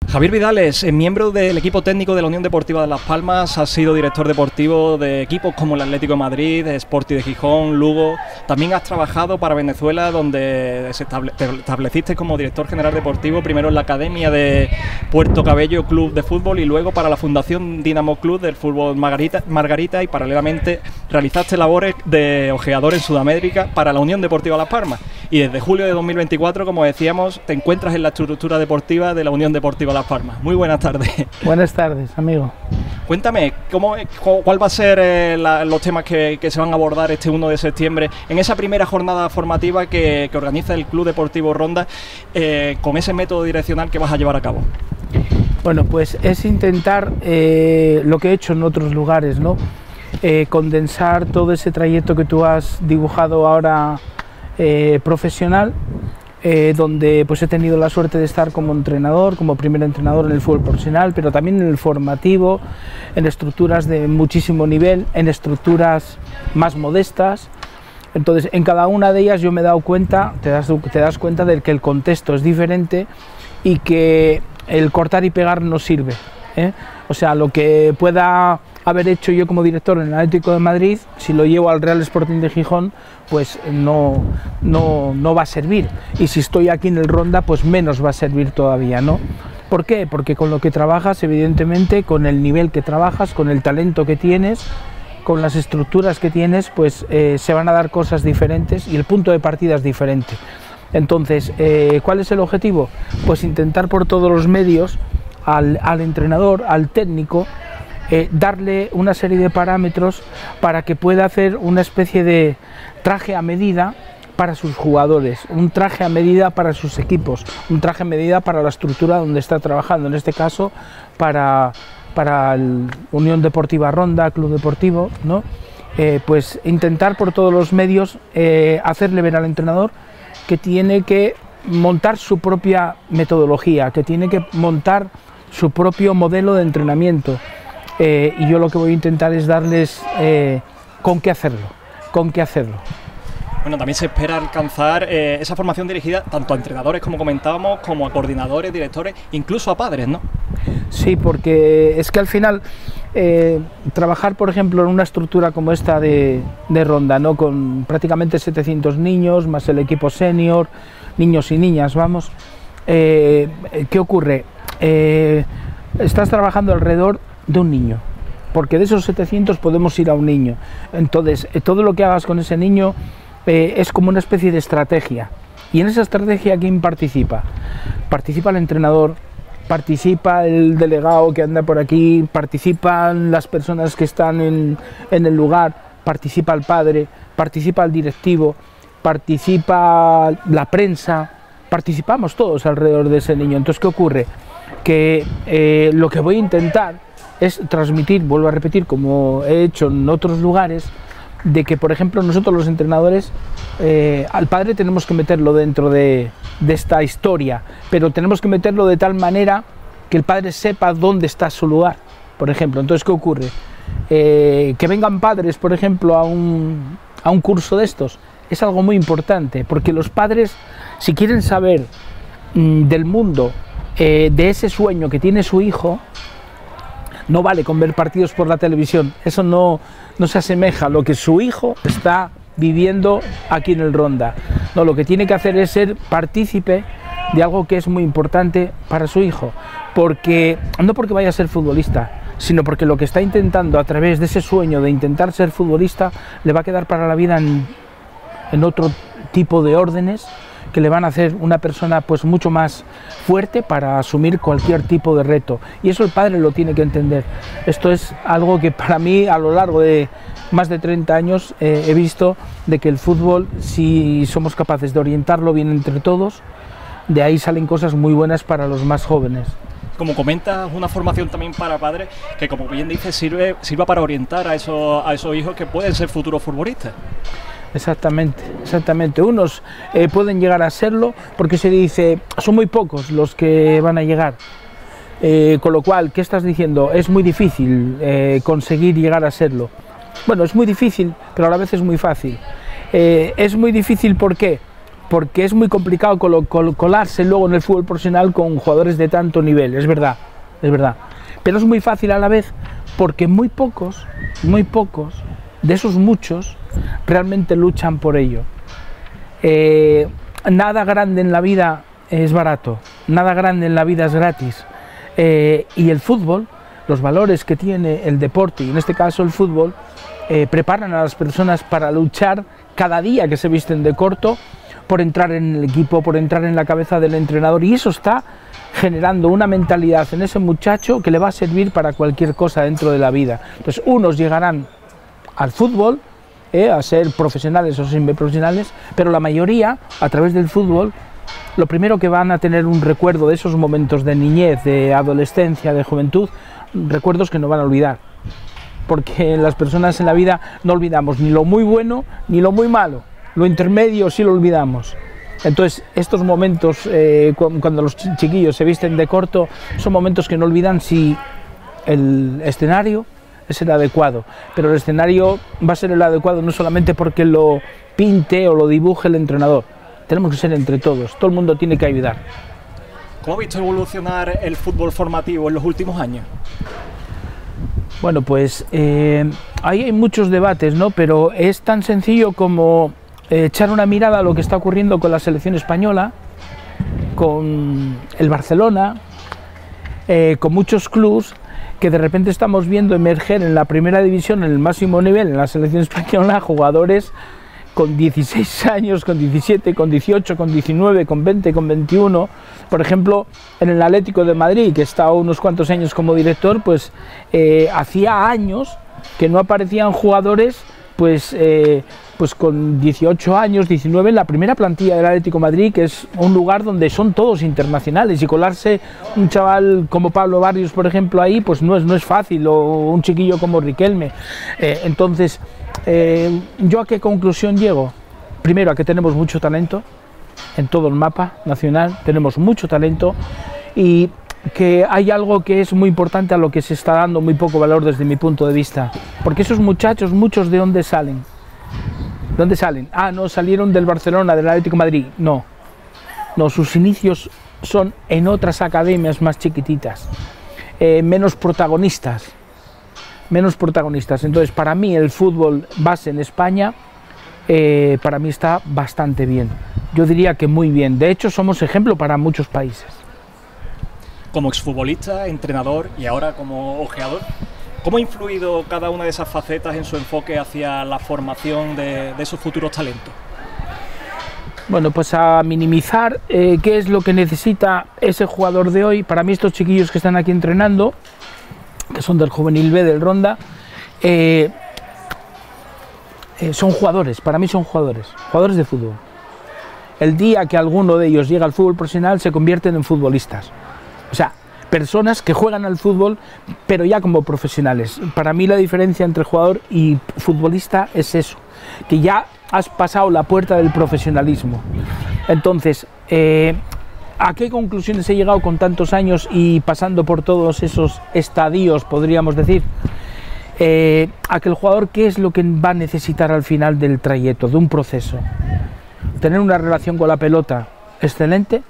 Javier Vidales, miembro del equipo técnico de la Unión Deportiva de Las Palmas, ha sido director deportivo de equipos como el Atlético de Madrid, Sporting de Gijón, Lugo. También has trabajado para Venezuela, donde te estableciste como director general deportivo, primero en la Academia de Puerto Cabello Club de Fútbol y luego para la Fundación Dinamo Club del Fútbol Margarita, y paralelamente realizaste labores de ojeador en Sudamérica para la Unión Deportiva Las Palmas. Y desde julio de 2024, como decíamos, te encuentras en la estructura deportiva de la Unión Deportiva Las Palmas. Muy buenas tardes. Buenas tardes, amigo. Cuéntame, ¿cuál va a ser los temas que se van a abordar este 1 de septiembre en esa primera jornada formativa que organiza el Club Deportivo Ronda, con ese método direccional que vas a llevar a cabo? Bueno, pues es intentar lo que he hecho en otros lugares, ¿no? Condensar todo ese trayecto que tú has dibujado ahora profesional, donde pues he tenido la suerte de estar como entrenador, como primer entrenador en el fútbol profesional, pero también en el formativo, en estructuras de muchísimo nivel, en estructuras más modestas. Entonces, en cada una de ellas yo me he dado cuenta, te das cuenta de que el contexto es diferente y que el cortar y pegar no sirve, ¿eh? O sea, lo que pueda haber hecho yo como director en el Atlético de Madrid, si lo llevo al Real Sporting de Gijón, pues no va a servir. Y si estoy aquí en el Ronda, pues menos va a servir todavía, ¿no? ¿Por qué? Porque con lo que trabajas, evidentemente, con el nivel que trabajas, con el talento que tienes, con las estructuras que tienes, pues se van a dar cosas diferentes y el punto de partida es diferente. Entonces, ¿cuál es el objetivo? Pues intentar por todos los medios al entrenador, al técnico, darle una serie de parámetros para que pueda hacer una especie de traje a medida para sus jugadores, un traje a medida para sus equipos, un traje a medida para la estructura donde está trabajando, en este caso para el Unión Deportiva Ronda, Club Deportivo, ¿no? Pues intentar por todos los medios hacerle ver al entrenador que tiene que montar su propia metodología, que tiene que montar su propio modelo de entrenamiento. Y yo lo que voy a intentar es darles con qué hacerlo. Bueno, también se espera alcanzar esa formación dirigida tanto a entrenadores, como comentábamos, como a coordinadores, directores, incluso a padres, ¿no? Sí, porque es que al final trabajar, por ejemplo, en una estructura como esta de Ronda, ¿no? Con prácticamente 700 niños, más el equipo senior, niños y niñas, vamos, ¿qué ocurre? Estás trabajando alrededor de un niño, porque de esos 700 podemos ir a un niño. Entonces, todo lo que hagas con ese niño es como una especie de estrategia. Y en esa estrategia, ¿quién participa? Participa el entrenador, participa el delegado que anda por aquí, participan las personas que están en el lugar, participa el padre, participa el directivo, participa la prensa, participamos todos alrededor de ese niño. Entonces, ¿qué ocurre? Que lo que voy a intentar es transmitir, vuelvo a repetir, como he hecho en otros lugares, de que, por ejemplo, nosotros los entrenadores, al padre tenemos que meterlo dentro de esta historia, pero tenemos que meterlo de tal manera que el padre sepa dónde está su lugar, por ejemplo. Entonces, ¿qué ocurre? Que vengan padres, por ejemplo, a un curso de estos, es algo muy importante, porque los padres, si quieren saber del mundo, de ese sueño que tiene su hijo, no vale con ver partidos por la televisión, eso no se asemeja a lo que su hijo está viviendo aquí en el Ronda. No, lo que tiene que hacer es ser partícipe de algo que es muy importante para su hijo, porque no porque vaya a ser futbolista, sino porque lo que está intentando a través de ese sueño de intentar ser futbolista le va a quedar para la vida en otro tipo de órdenes que le van a hacer una persona pues mucho más fuerte para asumir cualquier tipo de reto, y eso el padre lo tiene que entender. Esto es algo que para mí, a lo largo de más de 30 años, he visto de que el fútbol, si somos capaces de orientarlo bien entre todos, de ahí salen cosas muy buenas para los más jóvenes. Como comentas, una formación también para padres que, como bien dices, sirva para orientar a esos hijos que pueden ser futuros futbolistas. Exactamente, exactamente. Unos pueden llegar a serlo porque se dice, son muy pocos los que van a llegar. Con lo cual, ¿qué estás diciendo? Es muy difícil conseguir llegar a serlo. Bueno, es muy difícil, pero a la vez es muy fácil. Es muy difícil, ¿por qué? Porque es muy complicado colarse luego en el fútbol profesional con jugadores de tanto nivel, es verdad, es verdad. Pero es muy fácil a la vez porque muy pocos de esos muchos realmente luchan por ello. Nada grande en la vida es barato, nada grande en la vida es gratis. Y el fútbol, los valores que tiene el deporte, y en este caso el fútbol, preparan a las personas para luchar cada día que se visten de corto por entrar en el equipo, por entrar en la cabeza del entrenador, y eso está generando una mentalidad en ese muchacho que le va a servir para cualquier cosa dentro de la vida. Entonces, unos llegarán al fútbol, a ser profesionales o semiprofesionales, pero la mayoría, a través del fútbol, lo primero que van a tener un recuerdo de esos momentos de niñez, de adolescencia, de juventud, recuerdos que no van a olvidar, porque las personas en la vida no olvidamos ni lo muy bueno ni lo muy malo, lo intermedio sí lo olvidamos. Entonces, estos momentos, cuando los chiquillos se visten de corto, son momentos que no olvidan si el escenario es el adecuado, pero el escenario va a ser el adecuado no solamente porque lo pinte o lo dibuje el entrenador, tenemos que ser entre todos, todo el mundo tiene que ayudar. ¿Cómo ha visto evolucionar el fútbol formativo en los últimos años? Bueno, pues ahí hay muchos debates, ¿no? Pero es tan sencillo como echar una mirada a lo que está ocurriendo con la selección española, con el Barcelona, con muchos clubes que de repente estamos viendo emerger en la primera división, en el máximo nivel, en la selección española, jugadores con 16 años, con 17, con 18, con 19, con 20, con 21. Por ejemplo, en el Atlético de Madrid, que he estado unos cuantos años como director, pues hacía años que no aparecían jugadores pues con 18 años, 19, en la primera plantilla del Atlético de Madrid, que es un lugar donde son todos internacionales, y colarse un chaval como Pablo Barrios, por ejemplo, ahí, pues no es fácil, o un chiquillo como Riquelme. Entonces, ¿yo a qué conclusión llego? Primero, a que tenemos mucho talento en todo el mapa nacional, tenemos mucho talento, y que hay algo que es muy importante a lo que se está dando muy poco valor desde mi punto de vista, porque esos muchachos, muchos, ¿de dónde salen? ¿De dónde salen? Ah, no, salieron del Barcelona, del Atlético de Madrid. No, sus inicios son en otras academias más chiquititas, menos protagonistas. Entonces, para mí el fútbol base en España, para mí está bastante bien. Yo diría que muy bien. De hecho, somos ejemplo para muchos países. Como exfutbolista, entrenador y ahora como ojeador, ¿cómo ha influido cada una de esas facetas en su enfoque hacia la formación de esos futuros talentos? Bueno, pues a minimizar qué es lo que necesita ese jugador de hoy. Para mí, estos chiquillos que están aquí entrenando, que son del Juvenil B del Ronda, son jugadores, para mí son jugadores de fútbol. El día que alguno de ellos llega al fútbol profesional, se convierten en futbolistas. O sea, personas que juegan al fútbol, pero ya como profesionales. Para mí la diferencia entre jugador y futbolista es eso, que ya has pasado la puerta del profesionalismo. Entonces, ¿a qué conclusiones he llegado con tantos años y pasando por todos esos estadios, podríamos decir? A que el jugador, ¿qué es lo que va a necesitar al final del trayecto, de un proceso? Tener una relación con la pelota excelente,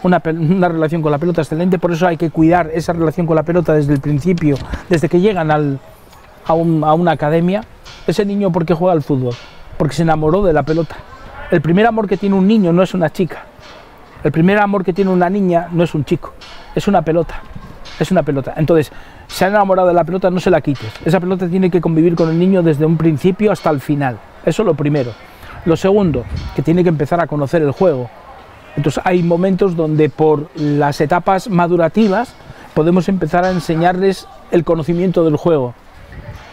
una relación con la pelota excelente, por eso hay que cuidar esa relación con la pelota desde el principio, desde que llegan a una academia. Ese niño, ¿por qué juega al fútbol? Porque se enamoró de la pelota. El primer amor que tiene un niño no es una chica, el primer amor que tiene una niña no es un chico, es una pelota. Entonces, se ha enamorado de la pelota, no se la quites. Esa pelota tiene que convivir con el niño desde un principio hasta el final. Eso es lo primero. Lo segundo, que tiene que empezar a conocer el juego. Entonces hay momentos donde por las etapas madurativas podemos empezar a enseñarles el conocimiento del juego.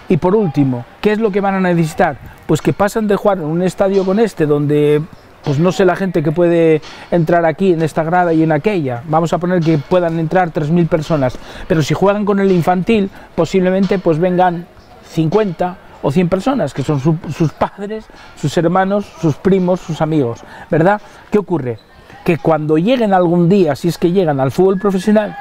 Y por último, ¿qué es lo que van a necesitar? Pues que pasan de jugar en un estadio con donde pues no sé la gente que puede entrar aquí en esta grada y en aquella, vamos a poner que puedan entrar 3.000 personas, pero si juegan con el infantil, posiblemente pues vengan 50 o 100 personas, que son sus padres, sus hermanos, sus primos, sus amigos, ¿verdad? ¿Qué ocurre? Que cuando lleguen algún día, si es que llegan al fútbol profesional,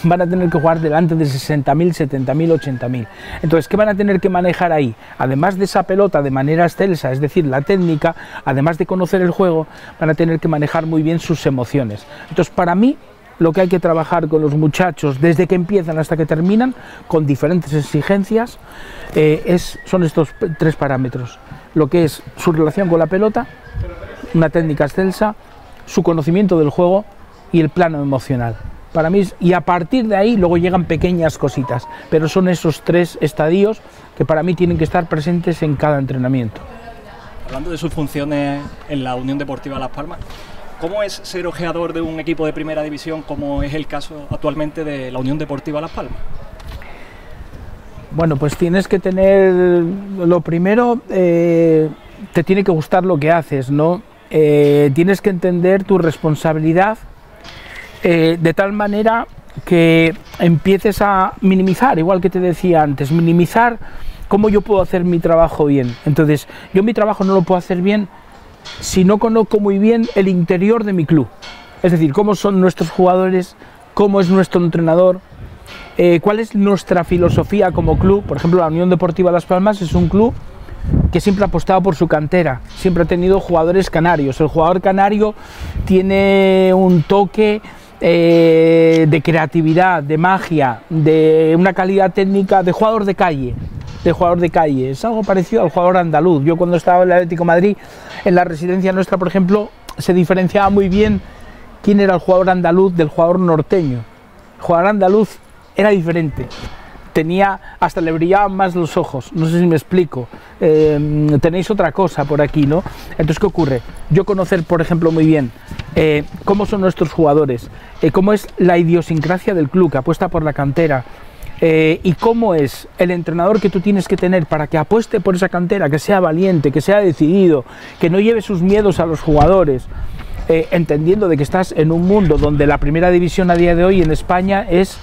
van a tener que jugar delante de 60.000, 70.000, 80.000. Entonces, ¿qué van a tener que manejar ahí? Además de esa pelota de manera excelsa, es decir, la técnica, además de conocer el juego, van a tener que manejar muy bien sus emociones. Entonces, para mí, lo que hay que trabajar con los muchachos desde que empiezan hasta que terminan, con diferentes exigencias, son estos 3 parámetros. Lo que es su relación con la pelota, una técnica excelsa, su conocimiento del juego y el plano emocional. Para mí, y a partir de ahí luego llegan pequeñas cositas, pero son esos 3 estadios que para mí tienen que estar presentes en cada entrenamiento. Hablando de sus funciones en la Unión Deportiva Las Palmas, ¿cómo es ser ojeador de un equipo de primera división, como es el caso actualmente de la Unión Deportiva Las Palmas? Bueno, pues tienes que tener, lo primero, te tiene que gustar lo que haces, ¿no? Tienes que entender tu responsabilidad de tal manera que empieces a minimizar, igual que te decía antes, minimizar cómo yo puedo hacer mi trabajo bien. Entonces, yo mi trabajo no lo puedo hacer bien si no conozco muy bien el interior de mi club, es decir, cómo son nuestros jugadores, cómo es nuestro entrenador, cuál es nuestra filosofía como club. Por ejemplo, la Unión Deportiva Las Palmas es un club que siempre ha apostado por su cantera, siempre ha tenido jugadores canarios. El jugador canario tiene un toque de creatividad, de magia, de una calidad técnica de jugador de calle. Es algo parecido al jugador andaluz. Yo cuando estaba en el Atlético de Madrid, en la residencia nuestra, por ejemplo, se diferenciaba muy bien quién era el jugador andaluz del jugador norteño. El jugador andaluz era diferente, hasta le brillaban más los ojos, no sé si me explico. Tenéis otra cosa por aquí, ¿no? Entonces, ¿qué ocurre? Yo conocer, por ejemplo, muy bien cómo son nuestros jugadores, cómo es la idiosincrasia del club que apuesta por la cantera, y cómo es el entrenador que tú tienes que tener para que apueste por esa cantera, que sea valiente, que sea decidido, que no lleve sus miedos a los jugadores, entendiendo de que estás en un mundo donde la primera división a día de hoy en España es,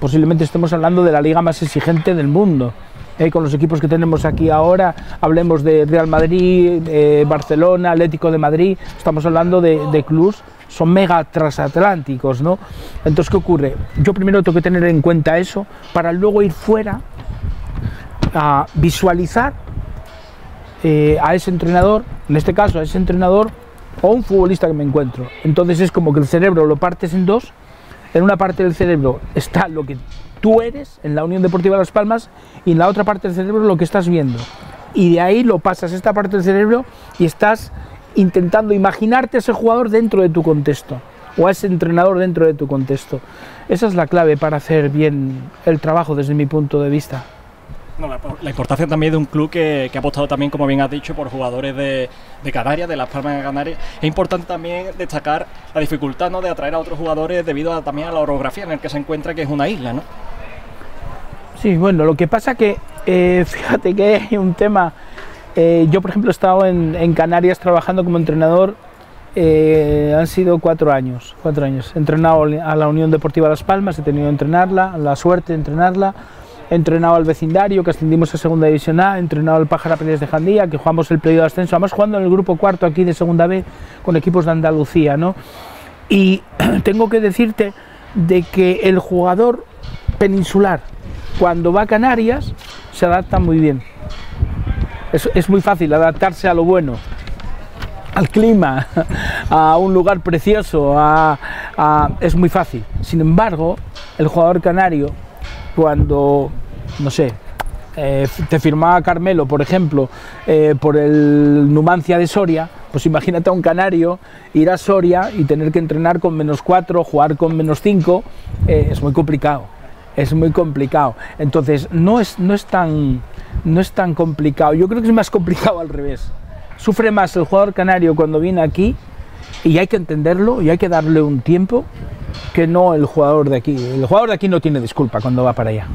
posiblemente estemos hablando de la liga más exigente del mundo. Con los equipos que tenemos aquí ahora, hablemos de Real Madrid, Barcelona, Atlético de Madrid, estamos hablando de clubes, son mega transatlánticos, ¿no? Entonces, ¿qué ocurre? Yo primero tengo que tener en cuenta eso para luego ir fuera a visualizar a ese entrenador, en este caso a ese entrenador o un futbolista que me encuentro. Entonces es como que el cerebro lo partes en dos. En una parte del cerebro está lo que tú eres en la Unión Deportiva Las Palmas y en la otra parte del cerebro lo que estás viendo. Y de ahí lo pasas a esta parte del cerebro y estás intentando imaginarte a ese jugador dentro de tu contexto o a ese entrenador dentro de tu contexto. Esa es la clave para hacer bien el trabajo desde mi punto de vista. No, la importancia también de un club que ha apostado también, como bien has dicho, por jugadores de Canarias, de Las Palmas de Canarias. Es importante también destacar la dificultad, ¿no?, de atraer a otros jugadores debido también a la orografía en la que se encuentra, que es una isla, ¿no? Sí, bueno, lo que pasa que, fíjate que hay un tema. Yo, por ejemplo, he estado en Canarias trabajando como entrenador, han sido 4 años. He entrenado a la Unión Deportiva Las Palmas, he tenido que entrenarla, la suerte de entrenarla. He entrenado al vecindario, que ascendimos a Segunda División A, he entrenado al Pájara Pérez de Jandía, que jugamos el periodo de ascenso, además jugando en el grupo cuarto aquí de Segunda B, con equipos de Andalucía, ¿no? Y tengo que decirte de que el jugador peninsular, cuando va a Canarias, se adapta muy bien. Es muy fácil adaptarse a lo bueno, al clima, a un lugar precioso, es muy fácil. Sin embargo, el jugador canario, cuando, no sé, te firmaba Carmelo, por ejemplo, por el Numancia de Soria, pues imagínate a un canario ir a Soria y tener que entrenar con -4, jugar con -5, es muy complicado. Entonces, no es tan complicado. Yo creo que es más complicado al revés. Sufre más el jugador canario cuando viene aquí, y hay que entenderlo y hay que darle un tiempo, que no el jugador de aquí. El jugador de aquí no tiene disculpa cuando va para allá.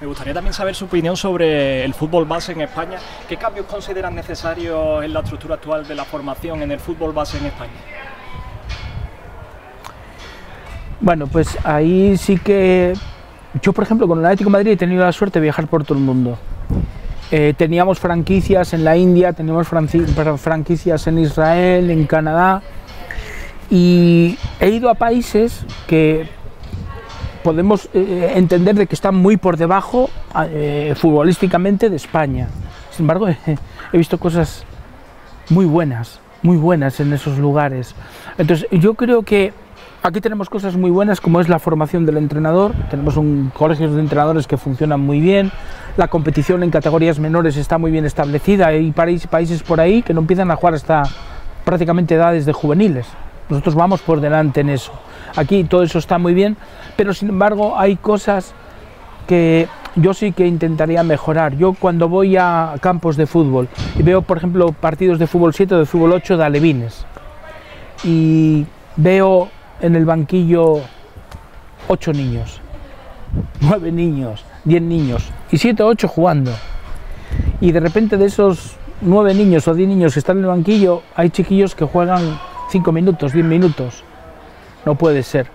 Me gustaría también saber su opinión sobre el fútbol base en España. ¿Qué cambios consideran necesarios en la estructura actual de la formación en el fútbol base en España? Bueno, pues ahí sí que yo, por ejemplo, con el Atlético de Madrid he tenido la suerte de viajar por todo el mundo. Teníamos franquicias en la India, teníamos franquicias en Israel, en Canadá, y he ido a países que podemos entender de que están muy por debajo futbolísticamente de España. Sin embargo, he visto cosas muy buenas en esos lugares. Entonces, yo creo que aquí tenemos cosas muy buenas, como es la formación del entrenador. Tenemos un colegio de entrenadores que funcionan muy bien. La competición en categorías menores está muy bien establecida. Hay países por ahí que no empiezan a jugar hasta prácticamente edades de juveniles. Nosotros vamos por delante en eso. Aquí todo eso está muy bien, pero sin embargo hay cosas que yo sí que intentaría mejorar. Yo cuando voy a campos de fútbol y veo, por ejemplo, partidos de fútbol 7 o de fútbol 8 de alevines, y veo en el banquillo 8 niños, 9 niños, 10 niños y 7 o 8 jugando, y de repente de esos 9 niños o 10 niños que están en el banquillo hay chiquillos que juegan 5 minutos, 10 minutos. No puede ser,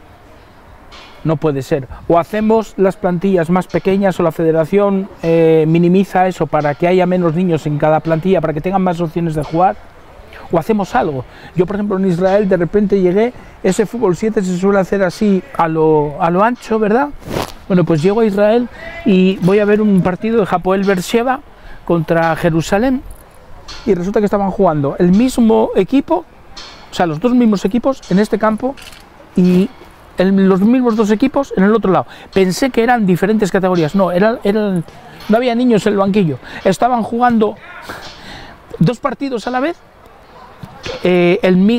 no puede ser. O hacemos las plantillas más pequeñas o la federación minimiza eso para que haya menos niños en cada plantilla, para que tengan más opciones de jugar, o hacemos algo. Yo, por ejemplo, en Israel de repente llegué, ese fútbol 7 se suele hacer así a lo ancho, ¿verdad? Bueno, pues llego a Israel y voy a ver un partido de Hapoel Beersheva contra Jerusalén, y resulta que estaban jugando el mismo equipo, o sea, los dos mismos equipos en este campo, y los mismos dos equipos en el otro lado. Pensé que eran diferentes categorías, no, no había niños en el banquillo, estaban jugando dos partidos a la vez,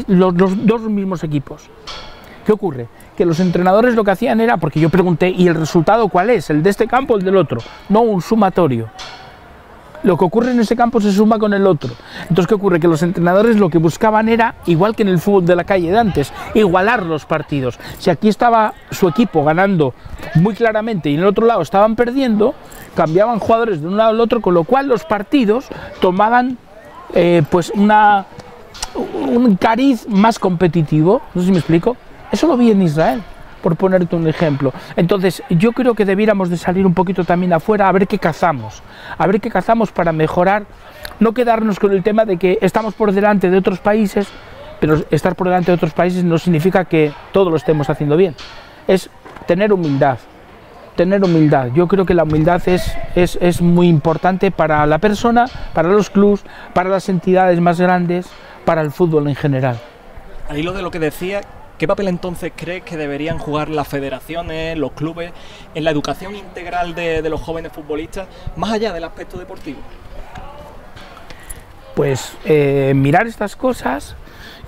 los dos mismos equipos. ¿Qué ocurre? Que los entrenadores lo que hacían era, porque yo pregunté, ¿y el resultado cuál es? ¿El de este campo o el del otro? No, un sumatorio. Lo que ocurre en ese campo se suma con el otro. Entonces, ¿qué ocurre? Que los entrenadores lo que buscaban era, igual que en el fútbol de la calle de antes, igualar los partidos. Si aquí estaba su equipo ganando muy claramente y en el otro lado estaban perdiendo, cambiaban jugadores de un lado al otro, con lo cual los partidos tomaban pues un cariz más competitivo. No sé si me explico. Eso lo vi en Israel, por ponerte un ejemplo. Entonces, yo creo que debiéramos de salir un poquito también afuera a ver qué cazamos para mejorar, no quedarnos con el tema de que estamos por delante de otros países, pero estar por delante de otros países no significa que todo lo estemos haciendo bien. Es tener humildad. Yo creo que la humildad es muy importante para la persona, para los clubes, para las entidades más grandes, para el fútbol en general. Al hilo de lo que decía, ¿qué papel entonces crees que deberían jugar las federaciones, los clubes, en la educación integral de los jóvenes futbolistas, más allá del aspecto deportivo? Pues mirar estas cosas,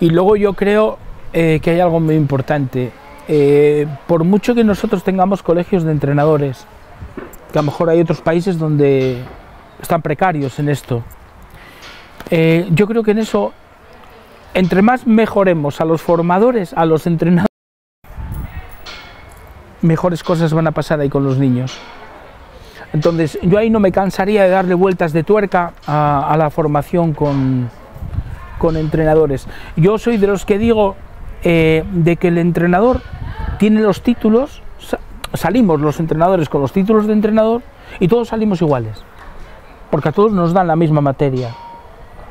y luego yo creo que hay algo muy importante. Por mucho que nosotros tengamos colegios de entrenadores, que a lo mejor hay otros países donde están precarios en esto, yo creo que en eso, entre más mejoremos a los formadores, a los entrenadores, mejores cosas van a pasar ahí con los niños. Entonces, yo ahí no me cansaría de darle vueltas de tuerca a la formación con entrenadores. Yo soy de los que digo de que el entrenador tiene los títulos, salimos los entrenadores con los títulos de entrenador y todos salimos iguales, porque a todos nos dan la misma materia.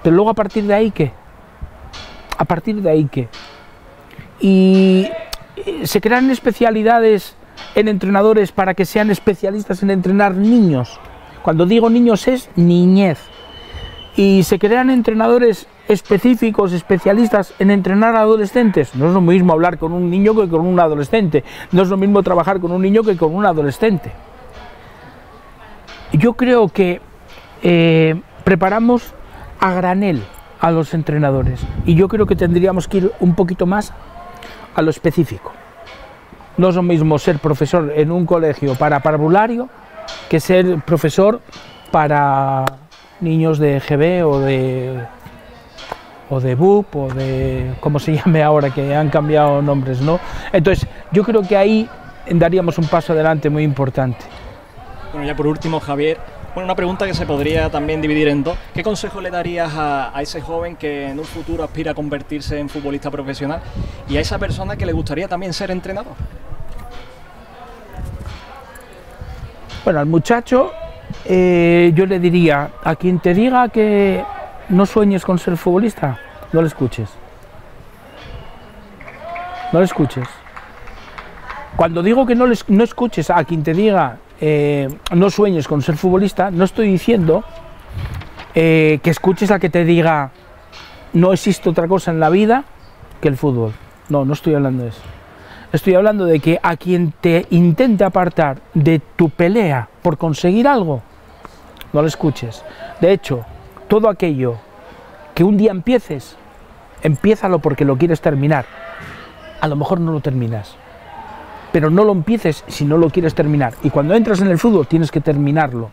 Pero luego, a partir de ahí, ¿qué? Y se crean especialidades en entrenadores para que sean especialistas en entrenar niños. Cuando digo niños es niñez. Y se crean entrenadores específicos, especialistas en entrenar a adolescentes. No es lo mismo hablar con un niño que con un adolescente. No es lo mismo trabajar con un niño que con un adolescente. Yo creo que preparamos a granel a los entrenadores, y yo creo que tendríamos que ir un poquito más a lo específico. No es lo mismo ser profesor en un colegio para parvulario que ser profesor para niños de GB o de BUP o de como se llame ahora, que han cambiado nombres, ¿no? Entonces, yo creo que ahí daríamos un paso adelante muy importante. Bueno, ya por último, Javier, bueno, una pregunta que se podría también dividir en dos. ¿Qué consejo le darías a ese joven que en un futuro aspira a convertirse en futbolista profesional y a esa persona que le gustaría también ser entrenador? Bueno, al muchacho yo le diría, a quien te diga que no sueñes con ser futbolista, no le escuches. No le escuches. Cuando digo que no escuches a quien te diga no sueñes con ser futbolista, no estoy diciendo que escuches a que te diga no existe otra cosa en la vida que el fútbol. No, no estoy hablando de eso. Estoy hablando de que a quien te intente apartar de tu pelea por conseguir algo, no lo escuches. De hecho, todo aquello que un día empieces, empiézalo porque lo quieres terminar. A lo mejor no lo terminas, pero no lo empieces si no lo quieres terminar. Y cuando entras en el fútbol tienes que terminarlo.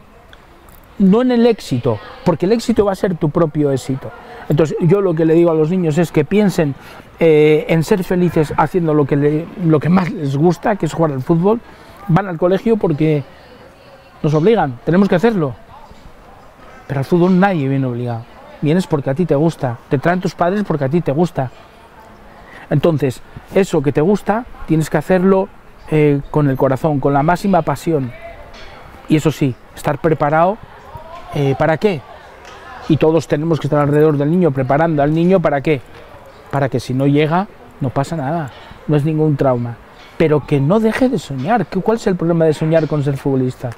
No en el éxito, porque el éxito va a ser tu propio éxito. Entonces yo lo que le digo a los niños es que piensen en ser felices haciendo lo que más les gusta, que es jugar al fútbol. Van al colegio porque nos obligan, tenemos que hacerlo. Pero al fútbol nadie viene obligado. Vienes porque a ti te gusta, te traen tus padres porque a ti te gusta. Entonces, eso que te gusta, tienes que hacerlo con el corazón, con la máxima pasión. Y eso sí, estar preparado, ¿para qué? Y todos tenemos que estar alrededor del niño, preparando al niño, ¿para qué? Para que si no llega, no pasa nada, no es ningún trauma. Pero que no deje de soñar. ¿Cuál es el problema de soñar con ser futbolista?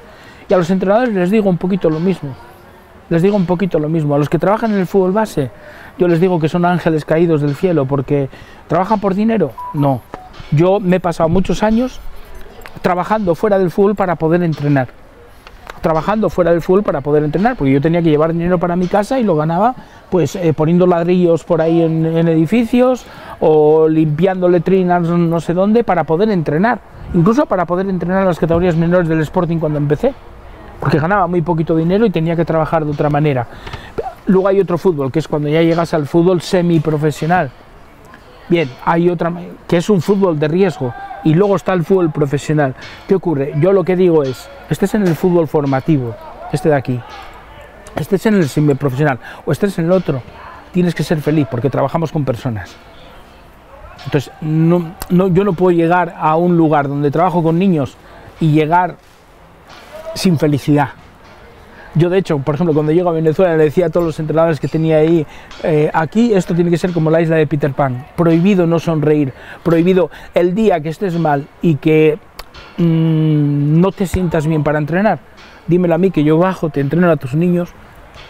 Y a los entrenadores les digo un poquito lo mismo. Les digo un poquito lo mismo. A los que trabajan en el fútbol base, yo les digo que son ángeles caídos del cielo, porque ¿trabajan por dinero? No. Yo me he pasado muchos años trabajando fuera del fútbol para poder entrenar. Trabajando fuera del fútbol para poder entrenar, porque yo tenía que llevar dinero para mi casa y lo ganaba pues poniendo ladrillos por ahí en edificios o limpiando letrinas no sé dónde para poder entrenar. Incluso para poder entrenar a las categorías menores del Sporting cuando empecé, porque ganaba muy poquito dinero y tenía que trabajar de otra manera. Luego hay otro fútbol, que es cuando ya llegas al fútbol semiprofesional. Bien, hay otra, que es un fútbol de riesgo, y luego está el fútbol profesional. ¿Qué ocurre? Yo lo que digo es, estés en el fútbol formativo, este de aquí, estés en el semiprofesional, o estés en el otro, tienes que ser feliz, porque trabajamos con personas. Entonces, yo no puedo llegar a un lugar donde trabajo con niños y llegar sin felicidad. Yo, de hecho, por ejemplo, cuando llego a Venezuela le decía a todos los entrenadores que tenía ahí, aquí esto tiene que ser como la isla de Peter Pan, prohibido no sonreír, prohibido el día que estés mal y que no te sientas bien para entrenar, dímelo a mí que yo bajo, te entreno a tus niños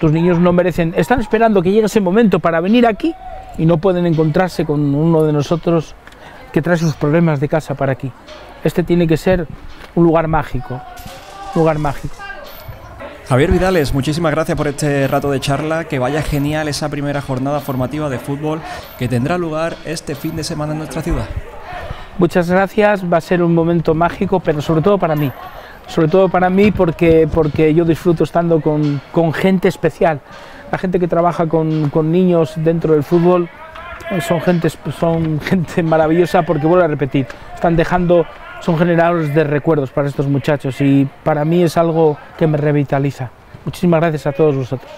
no merecen, están esperando que llegue ese momento para venir aquí y no pueden encontrarse con uno de nosotros que trae sus problemas de casa para aquí. Este tiene que ser un lugar mágico, lugar mágico. Javier Vidales, muchísimas gracias por este rato de charla, que vaya genial esa primera jornada formativa de fútbol que tendrá lugar este fin de semana en nuestra ciudad. Muchas gracias, va a ser un momento mágico, pero sobre todo para mí porque yo disfruto estando con gente especial. La gente que trabaja con niños dentro del fútbol son gente maravillosa, porque vuelvo a repetir, son generadores de recuerdos para estos muchachos y para mí es algo que me revitaliza. Muchísimas gracias a todos vosotros.